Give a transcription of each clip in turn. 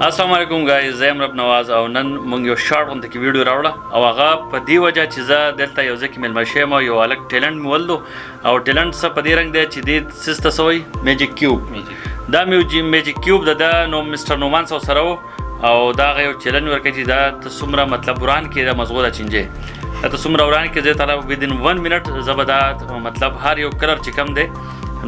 السلام علیکم گایز زم رب نواز او نن مونږ یو شارټ غونډه کې ویډیو راوړه او هغه په دی وجه چې زه دلته یو ځکه مل مشه ما یو الګ ټیلنت مولدو او ټیلنت څه په دې رنگ دی چې د سیسته سوی میجیک کیوب دا میجیک کیوب د نو مستر نومان سره او دا یو چیلنج ورکړي چې دا څومره مطلب وران کې دا مزغوله چینجه دا څومره وران کې زه تعالی ودین 1 منټ زبردات مطلب هر یو کلر چې کم دی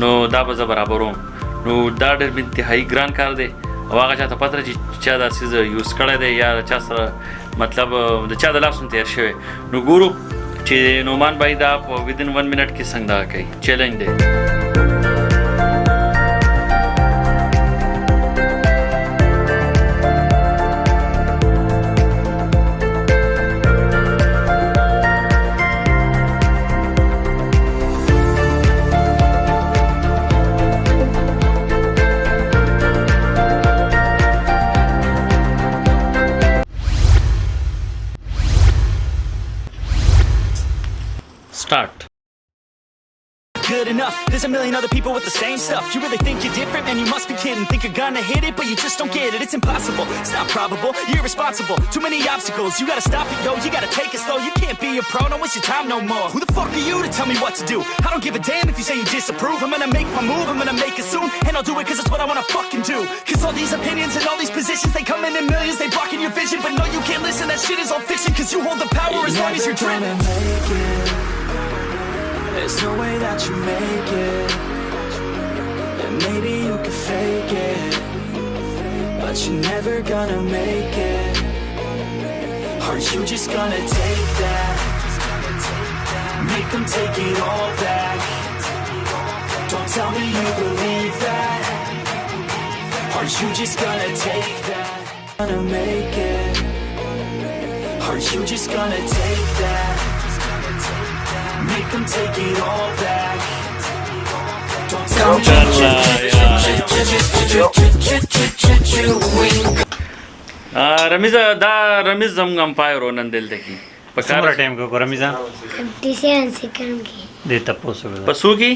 نو دا به برابروم نو دا ډېر انتهایی ګران کار دی او هغه چاته پته چې چا دا سیز یوز کړی دی یا چا سره مطلب د چا د لاسونو تیر شوی نو ګورو چې نومان بھائی دا په ودین 1 منټ کې څنګه دا کوي چیلنج دی Start. Good enough. There's a million other people with the same stuff. You really think you're different? Man, you must be kidding. Think you're gonna hit it, but you just don't get it. It's impossible. It's not probable. You're irresponsible. Too many obstacles. You gotta stop it, yo. You gotta take it slow. You can't be a pro. Don't waste your time no more. Who the fuck are you to tell me what to do? I don't give a damn if you say you disapprove. I'm gonna make my move. I'm gonna make it soon. And I'll do it cause it's what I wanna fucking do. Cause all these opinions and all these positions, they come in millions. They blocking your vision. But no, you can't listen. That shit is all fiction. Cause you hold the power as long as you're dreaming. There's no way that you make it. And maybe you can fake it, but you're never gonna make it. Are you just gonna take that? Make them take it all back. Don't tell me you believe that. Are you just gonna take that? Gonna make it. Are you just gonna take that? Make them take it all back. Don't tell me rameez da rameez zam umpire nnan dil dekhi پکاره ټایم کو rameez 57 سیکنډ کې دې تاسو پسو کی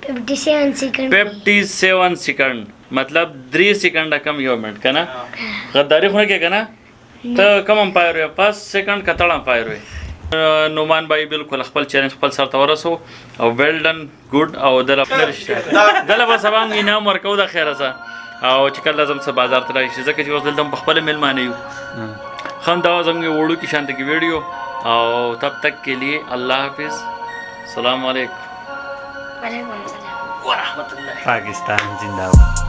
57 سیکنډ 57 سیکنډ مطلب 3 سیکنډ کم یو منټ کنه غداری خونه کې کنه ته کم امپایر یو 5 سیکنډ کتل امپایر وي نومان بھائی بالکل خپل چیلنج خپل سره تورسو او ویل ډن ګډ او دل خپل رشته دل به سبا انعام ورکو د خیره سره او چې کله لازم سه بازار ته راشي ځکه چې اوس دلته خپل ملمانه یو خان دا زموږ وړو کې شانت کې ویډیو او تب تک کے لیے اللہ حافظ السلام علیکم وعلیکم السلام ورحمۃ اللہ پاکستان زندہ باد